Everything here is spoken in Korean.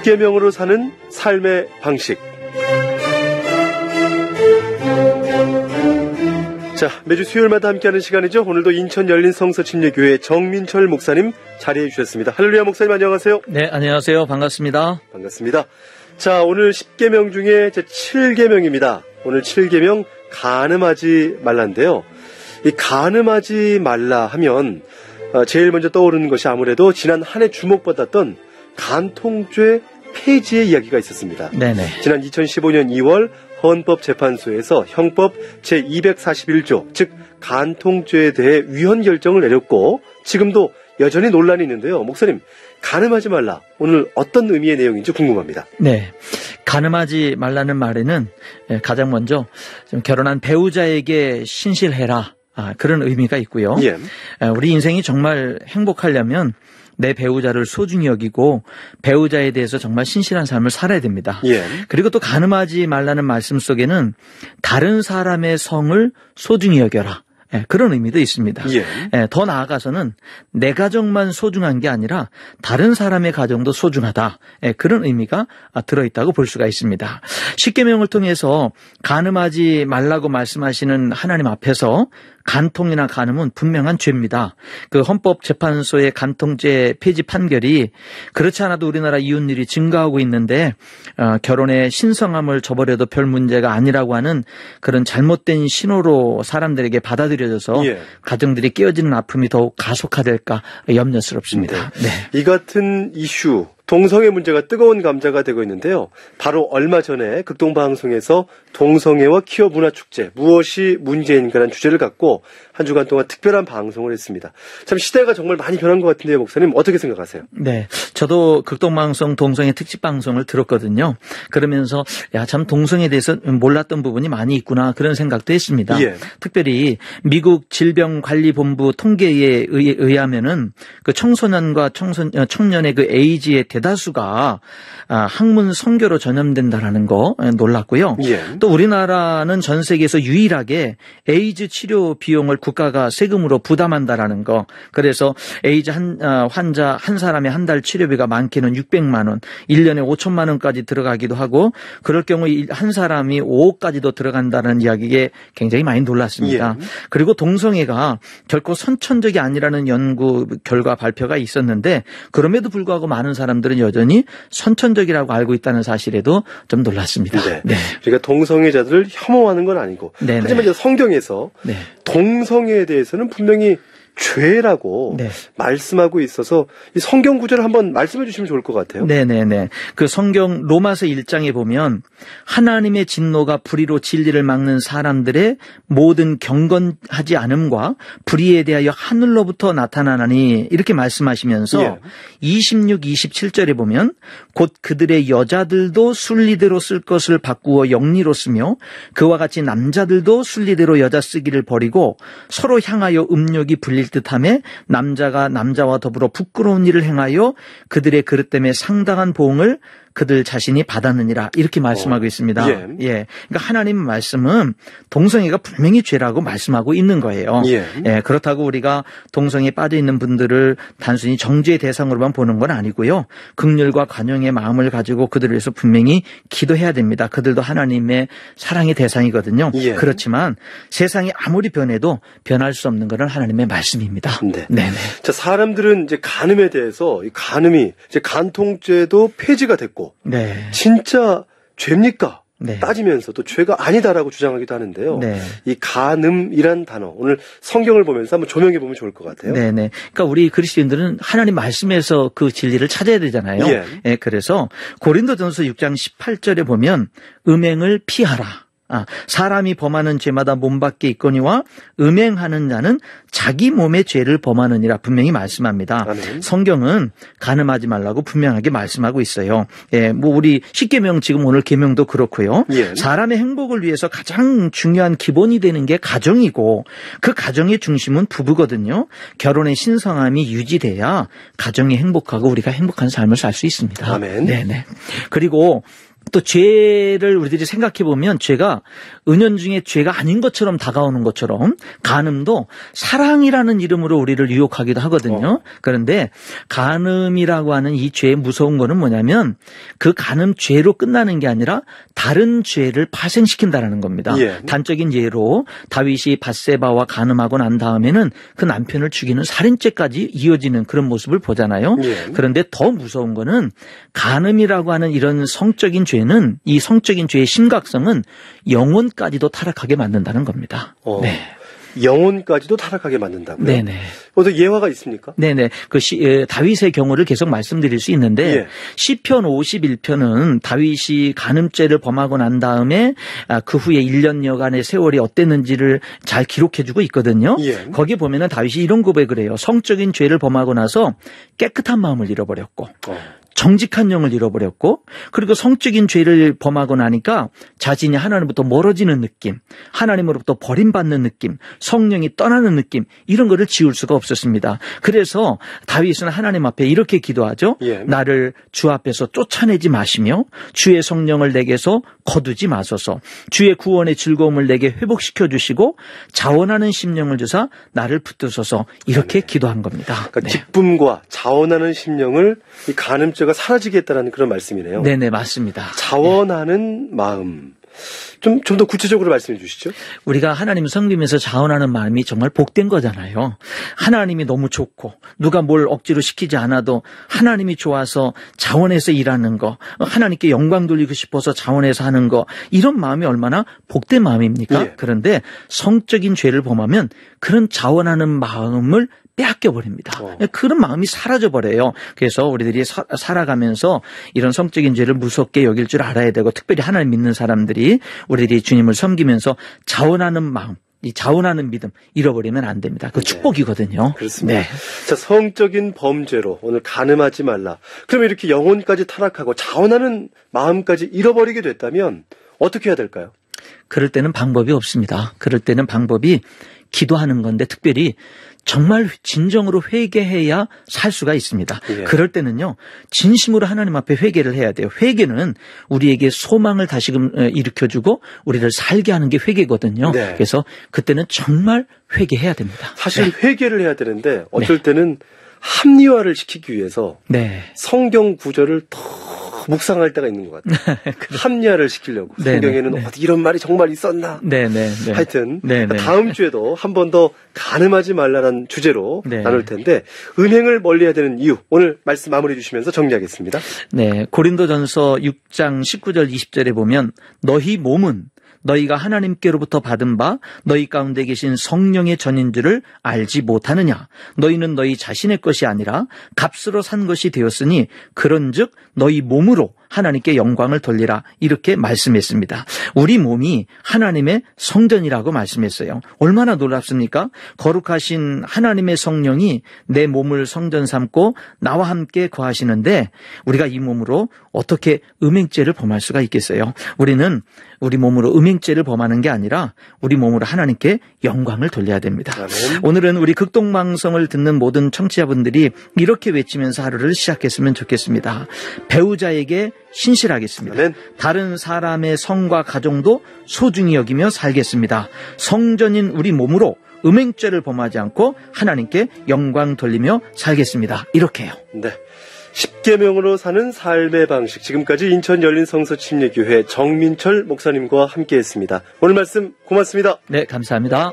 십계명으로 사는 삶의 방식. 자, 매주 수요일마다 함께하는 시간이죠. 오늘도 인천 열린성서침례교회 정민철 목사님 자리해 주셨습니다. 할렐루야 목사님 안녕하세요. 네, 안녕하세요. 반갑습니다. 반갑습니다. 자, 오늘 10계명 중에 제 7계명입니다. 오늘 7계명 간음하지 말라인데요. 이 간음하지 말라 하면 제일 먼저 떠오르는 것이 아무래도 지난 한 해 주목받았던 간통죄 폐지의 이야기가 있었습니다. 네네. 지난 2015년 2월 헌법재판소에서 형법 제241조, 즉 간통죄에 대해 위헌 결정을 내렸고 지금도 여전히 논란이 있는데요. 목사님, 간음하지 말라. 오늘 어떤 의미의 내용인지 궁금합니다. 네. 간음하지 말라는 말에는 가장 먼저 좀 결혼한 배우자에게 신실해라. 그런 의미가 있고요. 예. 우리 인생이 정말 행복하려면 내 배우자를 소중히 여기고 배우자에 대해서 정말 신실한 삶을 살아야 됩니다. 예. 그리고 또 간음하지 말라는 말씀 속에는 다른 사람의 성을 소중히 여겨라. 그런 의미도 있습니다. 예. 더 나아가서는 내 가정만 소중한 게 아니라 다른 사람의 가정도 소중하다. 그런 의미가 들어있다고 볼 수가 있습니다. 십계명을 통해서 간음하지 말라고 말씀하시는 하나님 앞에서 간통이나 간음은 분명한 죄입니다. 그 헌법재판소의 간통죄 폐지 판결이 그렇지 않아도 우리나라 이혼율이 증가하고 있는데 결혼의 신성함을 저버려도 별 문제가 아니라고 하는 그런 잘못된 신호로 사람들에게 받아들여져서 예. 가정들이 깨어지는 아픔이 더욱 가속화될까 염려스럽습니다. 네. 이 같은 이슈, 동성애 문제가 뜨거운 감자가 되고 있는데요. 바로 얼마 전에 극동방송에서 동성애와 퀴어 문화축제, 무엇이 문제인가라는 주제를 갖고 한 주간 동안 특별한 방송을 했습니다. 참 시대가 정말 많이 변한 것 같은데요. 목사님 어떻게 생각하세요? 네, 저도 극동방송 동성애 특집 방송을 들었거든요. 그러면서 참 동성애에 대해서 몰랐던 부분이 많이 있구나 그런 생각도 했습니다. 예. 특별히 미국 질병관리본부 통계에 의하면은 그 청소년과 청년의 그 에이즈의 대다수가 학문 성교로 전염된다라는 거 놀랐고요. 예. 또 우리나라는 전 세계에서 유일하게 에이즈 치료 비용을 국가가 세금으로 부담한다라는 거. 그래서 에이즈 환자 한 사람의 한 달 치료비가 많게는 600만 원, 1년에 5천만 원까지 들어가기도 하고 그럴 경우 한 사람이 5억까지도 들어간다는 이야기에 굉장히 많이 놀랐습니다. 예. 그리고 동성애가 결코 선천적이 아니라는 연구 결과 발표가 있었는데 그럼에도 불구하고 많은 사람들은 여전히 선천적이라고 알고 있다는 사실에도 좀 놀랐습니다. 네. 네. 그러니까 동성애자들을 혐오하는 건 아니고 네네. 하지만 이제 성경에서 네. 동성애에 대해서는 분명히 죄라고 네. 말씀하고 있어서 이 성경 구절을 한번 말씀해 주시면 좋을 것 같아요. 네네네. 그 성경 로마서 1장에 보면 하나님의 진노가 불의로 진리를 막는 사람들의 모든 경건하지 않음과 불의에 대하여 하늘로부터 나타나나니 이렇게 말씀하시면서 예. 26, 27절에 보면 곧 그들의 여자들도 순리대로 쓸 것을 바꾸어 영리로 쓰며 그와 같이 남자들도 순리대로 여자 쓰기를 버리고 서로 향하여 음욕이 불릴 듯하며 남자가 남자와 더불어 부끄러운 일을 행하여 그들의 그릇 때문에 상당한 보응을 그들 자신이 받았느니라 이렇게 말씀하고 있습니다. 예. 예. 그러니까 하나님 말씀은 동성애가 분명히 죄라고 말씀하고 있는 거예요. 예. 예. 그렇다고 우리가 동성애에 빠져 있는 분들을 단순히 정죄의 대상으로만 보는 건 아니고요. 긍휼과 관용의 마음을 가지고 그들을 위해서 분명히 기도해야 됩니다. 그들도 하나님의 사랑의 대상이거든요. 예. 그렇지만 세상이 아무리 변해도 변할 수 없는 것은 하나님의 말씀입니다. 네. 네네. 자, 사람들은 이제 간음에 대해서 이 간음이 이제 간통죄도 폐지가 됐고 네. 진짜 죄입니까? 네. 따지면서도 죄가 아니다라고 주장하기도 하는데요. 네. 이 간음이란 단어 오늘 성경을 보면서 한번 조명해 보면 좋을 것 같아요. 네네. 그러니까 우리 그리스도인들은 하나님 말씀에서 그 진리를 찾아야 되잖아요. 예. 예, 그래서 고린도전서 6장 18절에 보면 음행을 피하라. 사람이 범하는 죄마다 몸 밖에 있거니와 음행하는 자는 자기 몸의 죄를 범하느니라 분명히 말씀합니다. 아멘. 성경은 간음하지 말라고 분명하게 말씀하고 있어요. 예, 뭐 우리 십계명 지금 오늘 계명도 그렇고요. 예. 사람의 행복을 위해서 가장 중요한 기본이 되는 게 가정이고 그 가정의 중심은 부부거든요. 결혼의 신성함이 유지돼야 가정이 행복하고 우리가 행복한 삶을 살 수 있습니다. 아멘. 네네. 그리고 또 죄를 우리들이 생각해 보면 죄가 은연중에 죄가 아닌 것처럼 다가오는 것처럼 간음도 사랑이라는 이름으로 우리를 유혹하기도 하거든요. 그런데 간음이라고 하는 이 죄의 무서운 거는 뭐냐면 그 간음 죄로 끝나는 게 아니라 다른 죄를 파생시킨다라는 겁니다. 예. 단적인 예로 다윗이 밧세바와 간음하고 난 다음에는 그 남편을 죽이는 살인죄까지 이어지는 그런 모습을 보잖아요. 예. 그런데 더 무서운 거는 간음이라고 하는 이런 성적인 죄는 이 성적인 죄의 심각성은 영혼까지도 타락하게 만든다는 겁니다. 네. 영혼까지도 타락하게 만든다고요? 네네. 어떤 예화가 있습니까? 네네. 다윗의 경우를 계속 말씀드릴 수 있는데 예. 시편 51편은 다윗이 간음죄를 범하고 난 다음에 그 후에 1년여간의 세월이 어땠는지를 잘 기록해주고 있거든요. 예. 거기 보면은 다윗이 이런 고백을 해요. 성적인 죄를 범하고 나서 깨끗한 마음을 잃어버렸고 정직한 영을 잃어버렸고 그리고 성적인 죄를 범하고 나니까 자신이 하나님부터 멀어지는 느낌, 하나님으로부터 버림받는 느낌, 성령이 떠나는 느낌 이런 거를 지울 수가 없었습니다. 그래서 다윗은 하나님 앞에 이렇게 기도하죠. 예. 나를 주 앞에서 쫓아내지 마시며 주의 성령을 내게서 거두지 마소서. 주의 구원의 즐거움을 내게 회복시켜 주시고 자원하는 심령을 주사 나를 붙드소서 이렇게 기도한 겁니다. 그러니까 기쁨과 자원하는 심령을 이 간음죄가 사라지게 했다는 그런 말씀이네요. 네네 맞습니다. 자원하는 마음. 좀 더 구체적으로 말씀해 주시죠. 우리가 하나님 섬기면서 자원하는 마음이 정말 복된 거잖아요. 하나님이 너무 좋고 누가 뭘 억지로 시키지 않아도 하나님이 좋아서 자원해서 일하는 거, 하나님께 영광 돌리고 싶어서 자원해서 하는 거 이런 마음이 얼마나 복된 마음입니까? 예. 그런데 성적인 죄를 범하면 그런 자원하는 마음을 빼앗겨버립니다. 그런 마음이 사라져버려요. 그래서 우리들이 살아가면서 이런 성적인 죄를 무섭게 여길 줄 알아야 되고 특별히 하나님 믿는 사람들이 우리들이 주님을 섬기면서 자원하는 마음, 이 자원하는 믿음 잃어버리면 안 됩니다. 그 축복이거든요. 그렇습니다. 네. 자, 성적인 범죄로 오늘 간음하지 말라. 그러면 이렇게 영혼까지 타락하고 자원하는 마음까지 잃어버리게 됐다면 어떻게 해야 될까요? 그럴 때는 방법이 없습니다. 그럴 때는 방법이 기도하는 건데 특별히 정말 진정으로 회개해야 살 수가 있습니다. 예. 그럴 때는요. 진심으로 하나님 앞에 회개를 해야 돼요. 회개는 우리에게 소망을 다시금 일으켜주고 우리를 살게 하는 게 회개거든요. 네. 그래서 그때는 정말 회개해야 됩니다. 사실 회개를 해야 되는데 어쩔 때는 합리화를 시키기 위해서 네. 성경 구절을 더 묵상할 때가 있는 것 같아요. 합리화를 시키려고. 네, 성경에는 네. 어디 이런 말이 정말 있었나. 네네. 하여튼 네네. 다음 주에도 한 번 더 간음하지 말라는 주제로 네. 나눌 텐데 음행을 멀리해야 되는 이유 오늘 말씀 마무리해 주시면서 정리하겠습니다. 네, 고린도전서 6장 19절 20절에 보면 너희 몸은 너희가 하나님께로부터 받은 바 너희 가운데 계신 성령의 전인 줄을 알지 못하느냐. 너희는 너희 자신의 것이 아니라 값으로 산 것이 되었으니 그런즉 너희 몸으로 하나님께 영광을 돌리라 이렇게 말씀했습니다. 우리 몸이 하나님의 성전이라고 말씀했어요. 얼마나 놀랍습니까? 거룩하신 하나님의 성령이 내 몸을 성전 삼고 나와 함께 거하시는데 우리가 이 몸으로 어떻게 음행죄를 범할 수가 있겠어요? 우리는 우리 몸으로 음행죄를 범하는 게 아니라 우리 몸으로 하나님께 영광을 돌려야 됩니다. 아멘. 오늘은 우리 극동방송을 듣는 모든 청취자분들이 이렇게 외치면서 하루를 시작했으면 좋겠습니다. 배우자에게 신실하겠습니다. 아멘. 다른 사람의 성과 가정도 소중히 여기며 살겠습니다. 성전인 우리 몸으로 음행죄를 범하지 않고 하나님께 영광 돌리며 살겠습니다. 이렇게요. 네. 10계명으로 사는 삶의 방식. 지금까지 인천 열린 성서 침례교회 정민철 목사님과 함께했습니다. 오늘 말씀 고맙습니다. 네, 감사합니다.